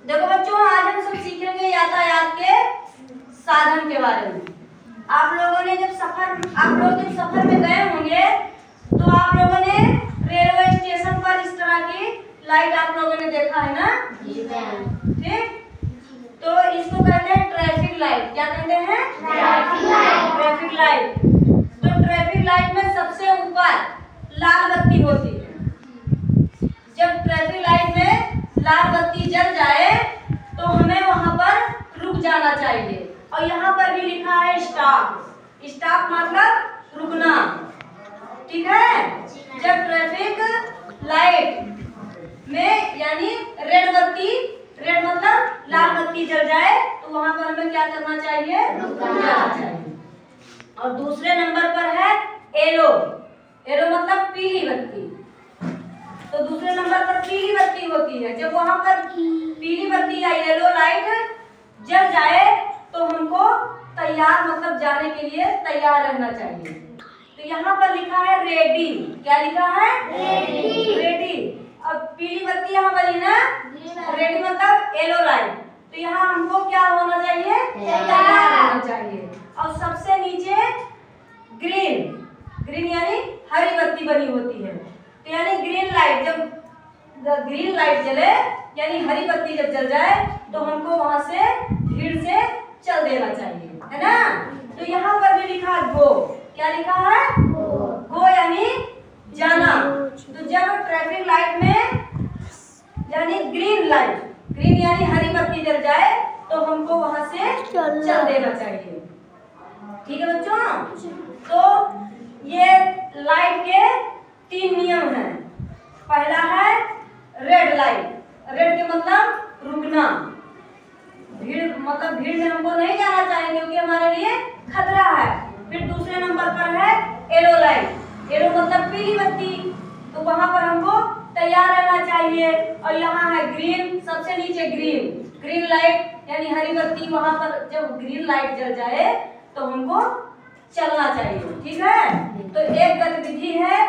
देखो बच्चों, आज हम सब सीखेंगे यातायात के साधन के बारे में। आप लोग जब सफर में गए होंगे तो आप लोगों ने रेलवे स्टेशन पर इस तरह की लाइट आप लोगों ने देखा है ना? ठीक, तो इसको कहते हैं ट्रैफिक लाइट। क्या कहते हैं? Traffic light. तो ट्रैफिक लाइट में सबसे ऊपर लाल बत्ती होती है। जब ट्रैफिक लाइट में लाल बत्ती जल जाए तो हमें वहां पर रुक जाना चाहिए। और यहाँ पर भी लिखा है स्टॉप। स्टॉप मतलब रुकना, ठीक है। जब ट्रैफिक लाइट में यानी रेड मतलब लाल बत्ती जल जाए तो वहां पर हमें क्या करना चाहिए? रुक जाना चाहिए। और दूसरे नंबर पर है येलो। येलो मतलब पीली बत्ती। तो दूसरे नंबर पर पीली बत्ती होती है। जब वहां पर पीली बत्ती या येलो लाइट जल जाए तो हमको तैयार मतलब जाने के लिए तैयार रहना चाहिए। तो यहाँ पर लिखा है रेडी। क्या लिखा है? रेडी। अब पीली बत्ती यहाँ बनी ना, रेडी मतलब येलो लाइट। तो यहाँ हमको क्या होना चाहिए? तैयार रहना चाहिए। और सबसे नीचे ग्रीन यानी हरी बत्ती बनी होती है। तो यानी ग्रीन लाइट, जब ग्रीन लाइट जले यानी हरी बत्ती जब जल जाए तो हमको वहां से भीड़ से चल देना चाहिए, है ना? तो यहाँ पर भी लिखा गो। क्या लिखा है? गो यानी जाना। तो जब ट्रैफिक लाइट में यानी ग्रीन यानी हरी बत्ती जल जाए तो हमको वहां से चल देना चाहिए। ठीक है बच्चों? तो ये लाइट के 3 नियम हैं। पहला है रेड लाइट। रेड के मतलब रुकना, भीड़ में हमको नहीं जाना चाहिए क्योंकि हमारे लिए खतरा है। फिर दूसरे नंबर पर है येलो लाइट। येलो मतलब पीली बत्ती, तो वहां पर हमको तैयार रहना चाहिए। और यहाँ है ग्रीन, सबसे नीचे ग्रीन लाइट यानी हरी बत्ती। वहां पर जब ग्रीन लाइट जल जाए तो हमको चलना चाहिए, ठीक है। तो एक गतिविधि है,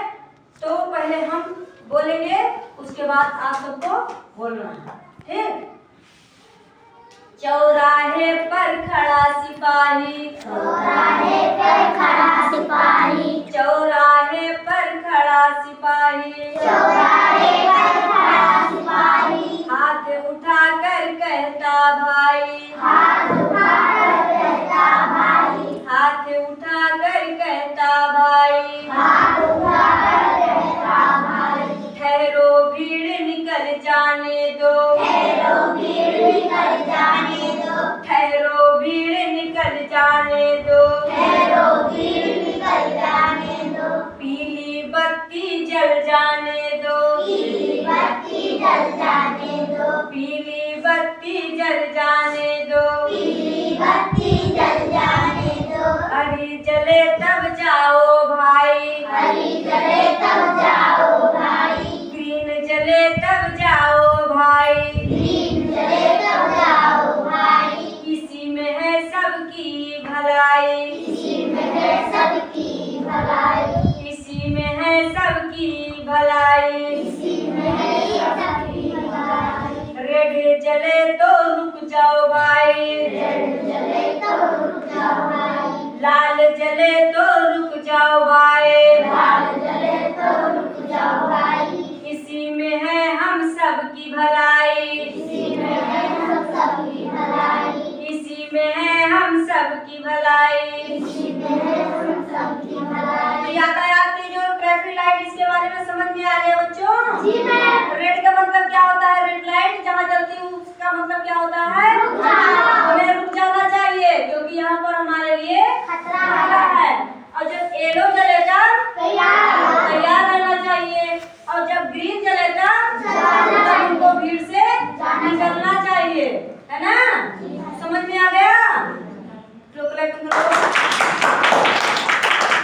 तो पहले हम बोलेंगे उसके बाद आप सबको बोलना है, ठीक। चौराहे पर खड़ा सिपाही, चौराहे पर खड़ा सिपाही, चौराहे पर खड़ा सिपाही, चौराहे पर खड़ा सिपाही, हाथ उठाकर कहता भाई, हाथ उठाकर कहता भाई, हाथ उठाकर कहता भाई, हाथ उठाकर कहता भाई, ठहरो भीड़ निकल जाने दो, ठहरो भीड़ निकल जाने दो, ठहरो भीड़ निकल जाने दो, ठहरो भीड़ निकल जाने दो, पीली बत्ती जल जाने दो, पीली बत्ती जल जाने दो, पीली बत्ती जल जाने दो, पीली बत्ती जल जाने दो, हरी जले तब जाओ भाई, हरी जले तब जाओ भाई, ग्रीन जले तब जाओ भाई, ग्रीन जले तब जाओ भाई, इसी में है सबकी भलाई, इसी में है सबकी भलाई, इसी में है सबकी भलाई, इसी में है सबकी भलाई, रेड जले तो रुक जाओ भाई, रेड जले तो रुक जाओ भाई, लाल जले तो रुक जाओ भाई, लाल जले तो रुक जाओ भाई, इसी में है हम सबकी भलाई, इसी में है हम सबकी भलाई, इसी में है हम सबकी भलाई। इसी में है हम सबकी भलाई। यातायात की जो ट्रैफिक लाइट इसके बारे में समझ में आ रही है बच्चों? जी मैम। रेड का मतलब क्या होता है? रेड लाइट जहाँ जलती है उसका मतलब क्या होता है? रुक जाना। हमें रुक जाना